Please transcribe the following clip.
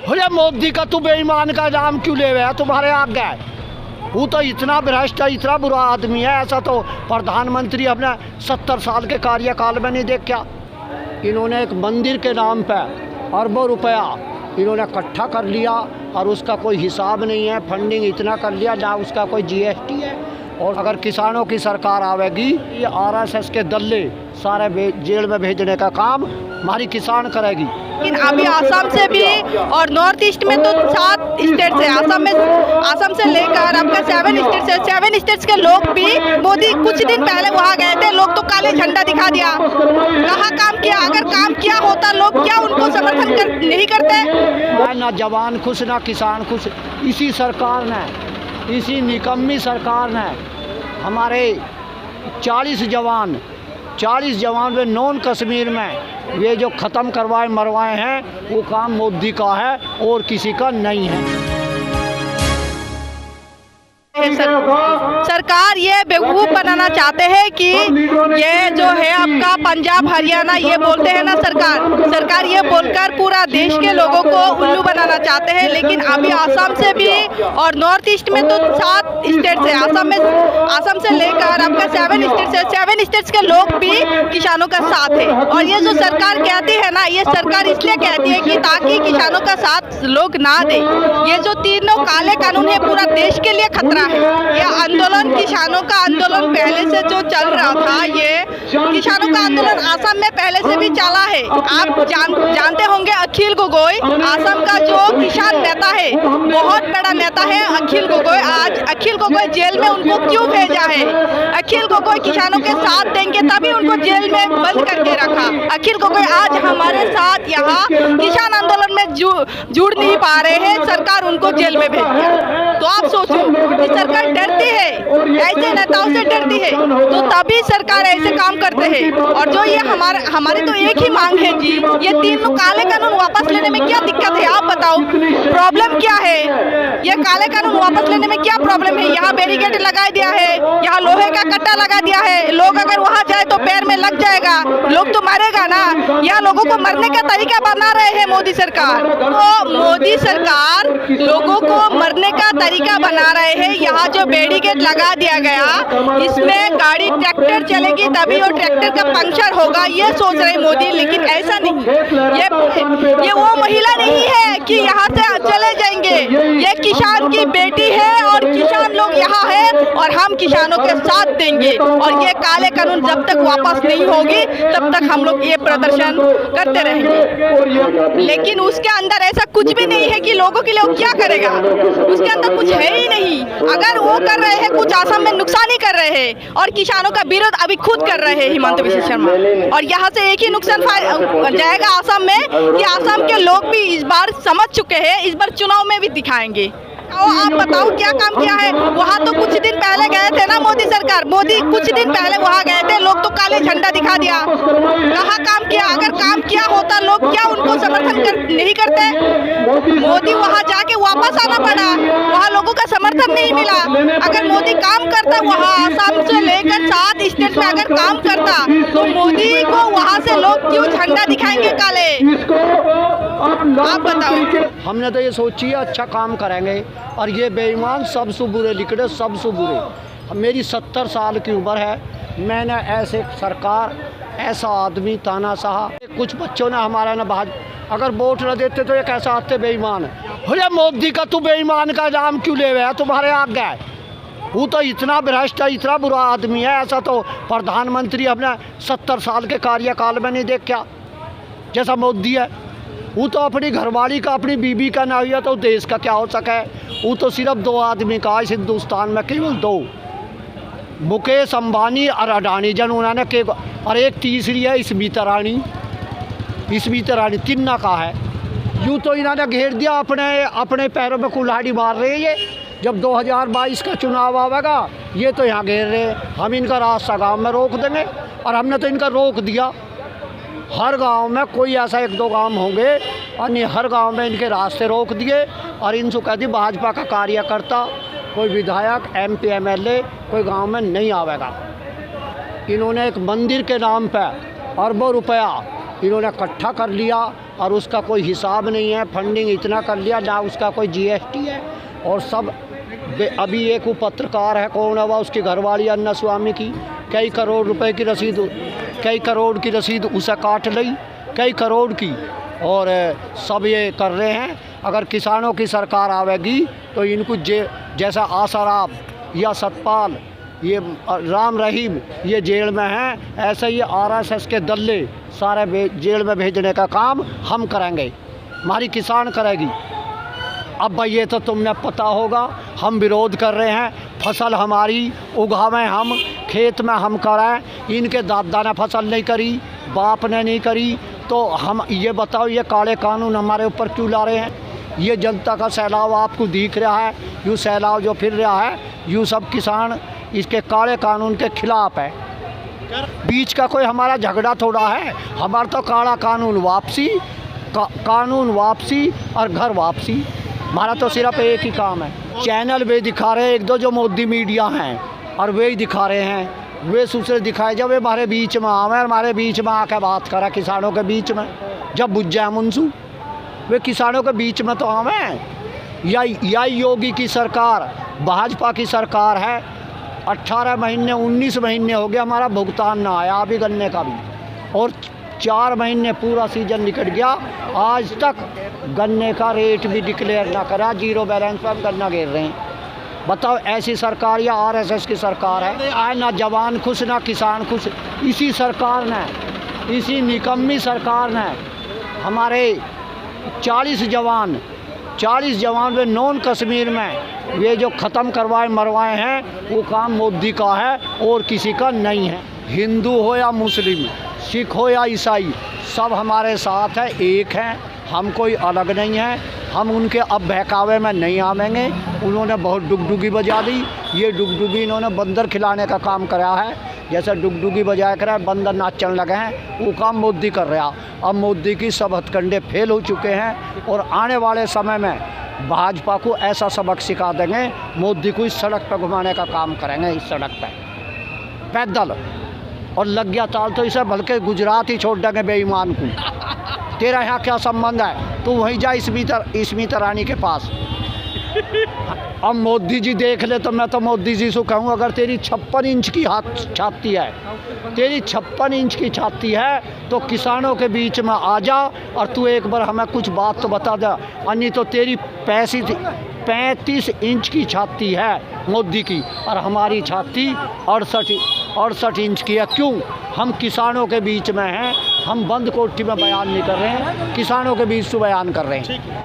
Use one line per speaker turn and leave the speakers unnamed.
अरे मोदी का तू बेईमान का नाम क्यों ले रहा है? तुम्हारे आगे वो तो इतना भ्रष्ट है, इतना बुरा आदमी है, ऐसा तो प्रधानमंत्री अपने 70 साल के कार्यकाल में नहीं देख क्या। इन्होंने एक मंदिर के नाम पे अरबों रुपया इन्होंने इकट्ठा कर लिया और उसका कोई हिसाब नहीं है। फंडिंग इतना कर लिया, ना उसका कोई जीएसटी है। और अगर किसानों की सरकार आवेगी, ये आरएसएस के दल्ले सारे जेल में भेजने का काम हमारी किसान करेगी।
लेकिन अभी आसाम से भी और नॉर्थ ईस्ट में तो 7 स्टेट है, आसाम से लेकर आपका 7 स्टेट्स के लोग भी मोदी कुछ दिन पहले वहाँ गए थे। लोग तो काले झंडा दिखा दिया, कहाँ काम किया? अगर काम किया होता लोग क्या उनको समर्थन नहीं करते?
ना जवान खुश ना किसान खुश। इसी सरकार ने, इसी निकम्मी सरकार ने हमारे 40 जवान वे नॉन कश्मीर में ये जो ख़त्म करवाए मरवाए हैं, वो काम मोदी का है और किसी का नहीं है।
सरकार ये बेवकूफ़ बनाना चाहते हैं कि ये जो है आपका पंजाब हरियाणा, ये बोलते हैं ना सरकार ये बोलकर पूरा देश के लोगों को उल्लू बनाना चाहते हैं। लेकिन अभी आसाम से भी और नॉर्थ ईस्ट में तो 7 स्टेट्स है, आसाम से लेकर आपका 7 स्टेट्स के लोग भी किसानों का साथ है। और ये जो सरकार कहती है ना, ये सरकार इसलिए कहती है कि ताकि किसानों का साथ लोग ना दे। ये जो तीनों काले कानून है पूरा देश के लिए खतरा है। ये आंदोलन, किसानों का आंदोलन पहले से जो चल रहा था, ये किसानों का आंदोलन आसाम में पहले से भी चला है। आप जानते होंगे अखिल गोगोई, आसाम का जो किसान नेता है, बहुत बड़ा नेता है अखिल गोगोई। आज अखिल गोगोई जेल में उनको क्यों भेजा है? अखिल गोगोई किसानों के साथ देंगे तभी उनको जेल में बंद करके रखा। अखिल गोगोई आज हमारे साथ यहाँ किसान आंदोलन में जुड़ नहीं पा रहे हैं, सरकार उनको जेल में भेज दिया। तो आप सोचो, सरकार डरती है, ऐसे नेताओं से डरती है, तो तभी सरकार ऐसे काम करते हैं। और जो ये हमारी तो एक ही मांग है जी, ये तीनों काले कानून वापस लेने में क्या दिक्कत है? आप बताओ प्रॉब्लम क्या है? ये काले कानून वापस लेने में क्या प्रॉब्लम है? यहाँ बैरिकेड लगा दिया है, यहाँ लोहे का कट्टा लगा दिया है, लोग अगर वहाँ जाए तो पैर में लग जाएगा, लोग तो मरेगा ना। यहाँ लोगों को मरने का तरीका बना रहे हैं मोदी सरकार। तो मोदी सरकार लोगों को मरने का तरीका बना रहे हैं। यहाँ जो बैरिकेड लगा दिया गया, इसमें गाड़ी ट्रैक्टर चलेगी तभी वो ट्रैक्टर का पंक्चर होगा, ये सोच रहे मोदी। लेकिन ऐसा नहीं, ये वो महिला नहीं है कि यहाँ से चले जाएंगे। ये किसान की बेटी है और किसान लोग यहाँ है और हम किसानों के साथ देंगे। और ये काले कानून जब तक वापस नहीं होगी तब तक हम लोग ये प्रदर्शन करते रहेंगे। लेकिन उसके अंदर ऐसा कुछ भी नहीं है कि लोगों के लिए वो क्या करेगा, उसके अंदर कुछ है ही नहीं। अगर वो कर रहे हैं कुछ आसाम में नुकसान ही कर रहे हैं और किसानों का विरोध अभी खुद कर रहे हैं हिमंत बिस्वा शर्मा। और यहाँ से एक ही नुकसान जाएगा आसाम में कि आसाम के लोग भी इस बार समझ चुके हैं, इस बार चुनाव में भी दिखाएंगे। आप बताओ क्या काम किया है? वहाँ तो कुछ दिन पहले गए थे ना मोदी सरकार, मोदी कुछ दिन पहले वहाँ गए थे, लोग तो काले झंडा दिखा दिया, कहाँ काम किया? अगर काम किया होता लोग क्या उनको समर्थन नहीं करते? मोदी वहाँ जाके वापस आना पड़ा, वहाँ लोगों का समर्थन नहीं मिला। अगर मोदी काम करता वहाँ आसाम से लेकर 7 स्टेट में अगर काम करता तो मोदी को वहाँ से लोग क्यों झंडा दिखाएंगे काले? आप बताओ।
हमने तो ये सोची अच्छा काम करेंगे और ये बेईमान सबसे बुरे निकले, सबसे बुरे। मेरी 70 साल की उम्र है, मैंने ऐसे सरकार, ऐसा आदमी तानाशाह। कुछ बच्चों ने हमारा ना अगर वोट न देते तो ये कैसा आते बेईमान। अरे मोदी का तू बेईमान का नाम क्यों ले रहा है? तुम्हारे आगे वो तो इतना भ्रष्ट है, इतना बुरा आदमी है, ऐसा तो प्रधानमंत्री अपने 70 साल के कार्यकाल में नहीं देख क्या जैसा मोदी है। वो तो अपनी घरवाली का, अपनी बीबी का ना हुआ तो देश का क्या हो सके? वो तो सिर्फ 2 आदमी का इस हिंदुस्तान में, केवल 2, मुकेश अंबानी और अडानी जन उन्होंने के, और एक तीसरी है स्मृति ईरानी, तिन्ना का है। यूँ तो इन्होंने घेर दिया, अपने पैरों में कुल्हाड़ी मार रहे हैं। ये जब 2022 का चुनाव आवेगा ये तो यहाँ घेर रहे, हम इनका रास्ता गाँव में रोक देंगे। और हमने तो इनका रोक दिया। हर गांव में कोई ऐसा 1-2 गांव होंगे और नहीं, हर गांव में इनके रास्ते रोक दिए और इनसे कह दी भाजपा का कार्यकर्ता, कोई विधायक, MP, MLA कोई गांव में नहीं आवेगा। इन्होंने एक मंदिर के नाम पे अरबों रुपया इन्होंने इकट्ठा कर लिया और उसका कोई हिसाब नहीं है, फंडिंग इतना कर लिया ना, उसका कोई जीएसटी है। और सब अभी एक वो पत्रकार है, कौन है वह, उसकी घरवाली अन्ना स्वामी की कई करोड़ रुपए की रसीद, कई करोड़ की रसीद उसे काट ली, कई करोड़ की। और सब ये कर रहे हैं। अगर किसानों की सरकार आवेगी तो इनको जैसा आसाराम या सतपाल, ये राम रहीम ये जेल में हैं, ऐसे ही आरएसएस के दल्ले सारे जेल में भेजने का काम हम करेंगे, हमारी किसान करेगी। अब भाई ये तो तुमने पता होगा, हम विरोध कर रहे हैं, फसल हमारी उगावें, हम खेत में हम करें, इनके दादा ने फसल नहीं करी, बाप ने नहीं करी, तो हम ये बताओ ये काले कानून हमारे ऊपर क्यों ला रहे हैं? ये जनता का सैलाब आपको दिख रहा है, यूँ सैलाब जो फिर रहा है, यूँ सब किसान इसके काले कानून के खिलाफ है। बीच का कोई हमारा झगड़ा थोड़ा है, हमारा तो काला कानून वापसी, कानून वापसी और घर वापसी, हमारा तो सिर्फ एक ही काम है। चैनल वे दिखा रहे हैं, एक दो जो मोदी मीडिया हैं, और वे ही दिखा रहे हैं, वे दूसरे दिखाए जब वे हमारे बीच में आवे, हमारे बीच में आकर बात करा किसानों के बीच में, जब बुझ जाए मुंसू वे किसानों के बीच में तो आवे। या योगी की सरकार, भाजपा की सरकार है, 18 महीने 19 महीने हो गया हमारा भुगतान ना आया अभी गन्ने का भी, और 4 महीने पूरा सीजन निकट गया, आज तक गन्ने का रेट भी डिक्लेयर ना करा, जीरो बैलेंस पर हम गन्ना घेर रहे हैं। बताओ ऐसी सरकार या आरएसएस की सरकार है? आए ना जवान खुश ना किसान खुश। इसी सरकार ने, इसी निकम्मी सरकार ने हमारे 40 जवान वे नॉन कश्मीर में वे जो ख़त्म करवाए मरवाए हैं, वो काम मोदी का है और किसी का नहीं है। हिंदू हो या मुस्लिम, सिख हो या ईसाई, सब हमारे साथ है, एक हैं, हम कोई अलग नहीं है। हम उनके अब बहकावे में नहीं आवेंगे। उन्होंने बहुत डुगडुगी बजा दी, ये डुगडुगी इन्होंने बंदर खिलाने का काम कराया है, जैसे डुगडुगी बजाया करा बंदर नाचने लगे हैं, वो काम मोदी कर रहा। अब मोदी की सब हथकंडे फेल हो चुके हैं, और आने वाले समय में भाजपा को ऐसा सबक सिखा देंगे, मोदी को इस सड़क पर घुमाने का काम करेंगे, इस सड़क पर पैदल। और लग गया ताल तो इसे बल्कि गुजरात ही छोड़ देंगे बेईमान को। तेरा यहाँ क्या संबंध है, तू वहीं जा स्मिता रानी के पास। अब मोदी जी देख ले तो मैं तो मोदी जी से कहूँ, अगर तेरी 56 इंच की छाती है, तेरी 56 इंच की छाती है, तो किसानों के बीच में आ जा और तू एक बार हमें कुछ बात तो बता दे। अन्य तो तेरी 35 इंच की छाती है मोदी की, और हमारी छाती 68 इंच की है। क्यों? हम किसानों के बीच में हैं, हम बंद कोठी में बयान नहीं कर रहे हैं, किसानों के बीच से बयान कर रहे हैं।